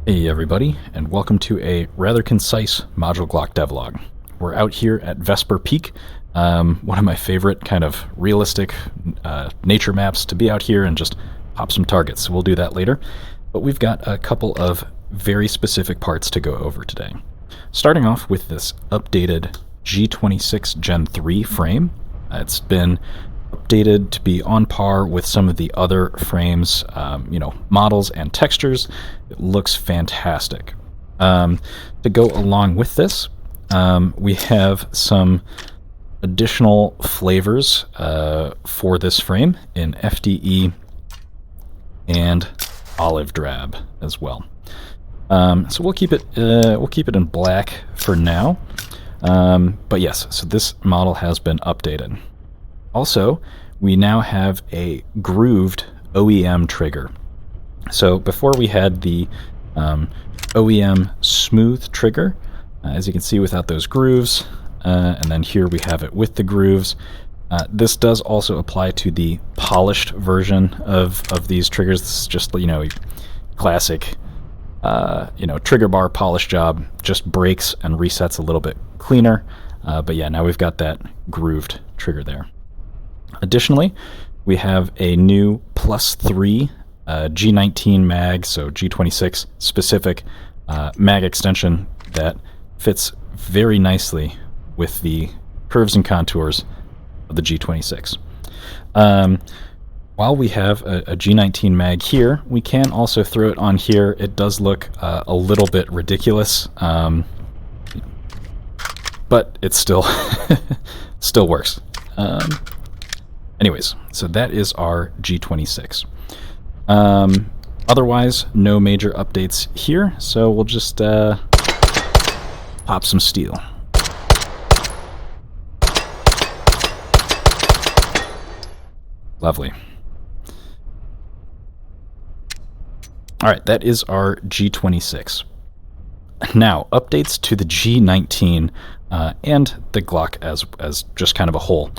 Hey everybody, and welcome to a rather concise ModulGlock devlog. We're out here at Vesper Peak, one of my favorite kind of realistic nature maps to be out here and just pop some targets. So we'll do that later. But we've got a couple of very specific parts to go over today. Starting off with this updated G26 Gen 3 frame. It's been updated to be on par with some of the other frames, models and textures. It looks fantastic. To go along with this, we have some additional flavors for this frame in FDE and olive drab as well. So we'll keep it in black for now. But yes, so this model has been updated. Also, we now have a grooved OEM trigger. So before we had the OEM smooth trigger, as you can see without those grooves, and then here we have it with the grooves. This does also apply to the polished version of these triggers. This is just, classic, trigger bar polish job, just breaks and resets a little bit cleaner. But yeah, now we've got that grooved trigger there. Additionally, we have a new +3 G19 mag, so G26 specific mag extension that fits very nicely with the curves and contours of the G26. While we have a G19 mag here, we can also throw it on here. It does look a little bit ridiculous, but it still still works. Anyways, so that is our G26. Otherwise, no major updates here, so we'll just pop some steel. Lovely. Alright, that is our G26. Now, updates to the G19 and the Glock as just kind of a whole.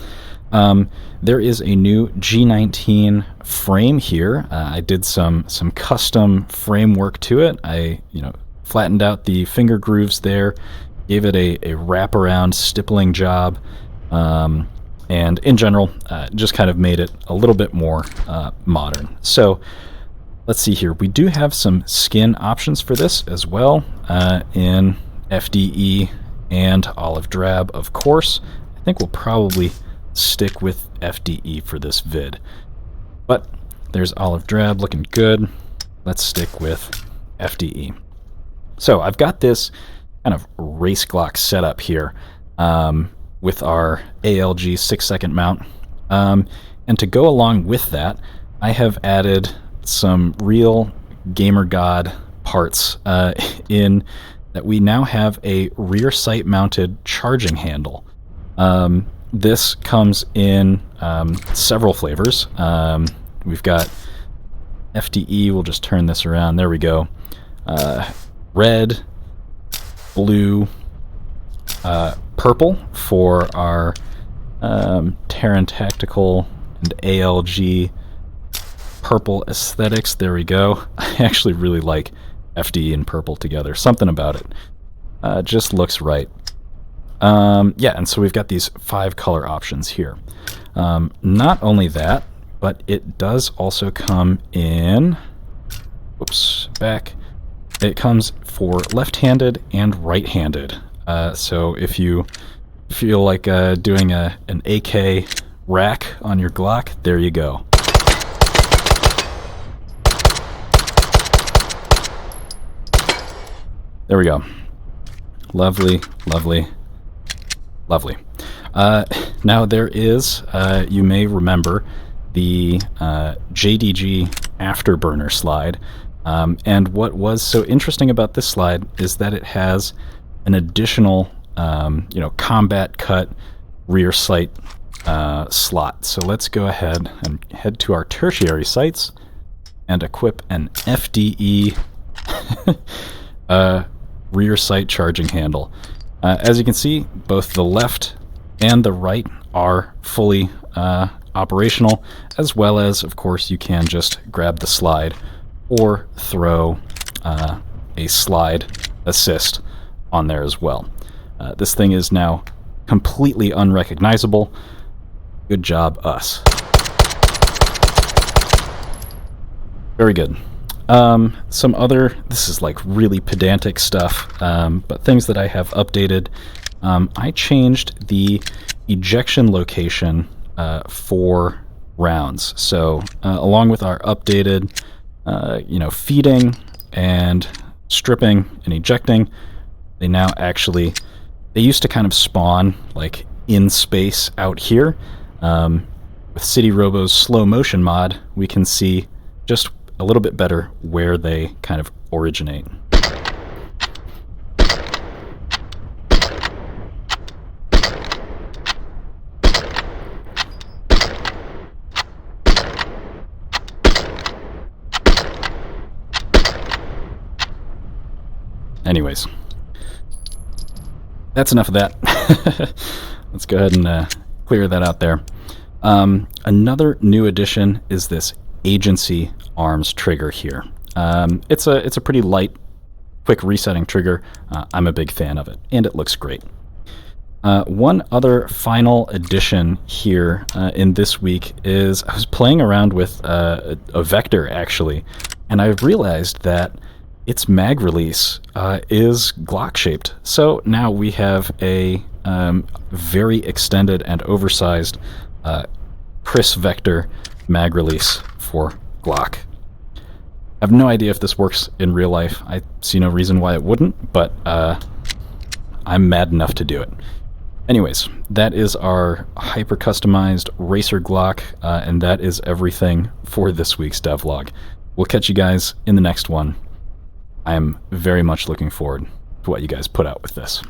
There is a new G19 frame here. I did some custom framework to it. I flattened out the finger grooves there, gave it a wraparound stippling job, and in general just kind of made it a little bit more modern. So let's see here. We do have some skin options for this as well in FDE and olive drab, of course. I think we'll probably stick with FDE for this vid. But there's olive drab looking good. Let's stick with FDE. So I've got this kind of race Glock setup here with our ALG 6-second mount. And to go along with that, I have added some real gamer god parts in that we now have a rear sight mounted charging handle. This comes in several flavors. We've got FDE, we'll just turn this around, there we go. Red, blue, purple for our Terran Tactical and ALG purple aesthetics, there we go. I actually really like FDE and purple together, something about it. Just looks right. Yeah, and so we've got these 5 color options here. Not only that, but it does also come in, it comes for left-handed and right-handed. So if you feel like doing an AK rack on your Glock, there you go. There we go. Lovely, lovely. Lovely. Now there is, you may remember, the JDG Afterburner slide. And what was so interesting about this slide is that it has an additional, combat cut rear sight slot. So let's go ahead and head to our tertiary sights and equip an FDE rear sight charging handle. As you can see, both the left and the right are fully operational, as well as, of course, you can just grab the slide or throw a a slide assist on there as well. This thing is now completely unrecognizable. Good job, us. Very good. Some other, this is like really pedantic stuff, but things that I have updated. I changed the ejection location for rounds. So along with our updated, feeding and stripping and ejecting, they now actually, they used to kind of spawn like in space out here. With City Robo's slow motion mod, we can see just a little bit better where they kind of originate. Anyways, that's enough of that. Let's go ahead and clear that out there. Another new addition is this agency arms trigger here. It's a pretty light, quick resetting trigger. I'm a big fan of it, and it looks great. One other final addition here in this week is I was playing around with a vector, actually, and I realized that its mag release is Glock shaped. So now we have a very extended and oversized Chris vector mag release for Glock. I have no idea if this works in real life. I see no reason why it wouldn't, but I'm mad enough to do it. Anyways, that is our hyper-customized Racer Glock, and that is everything for this week's devlog. We'll catch you guys in the next one. I am very much looking forward to what you guys put out with this.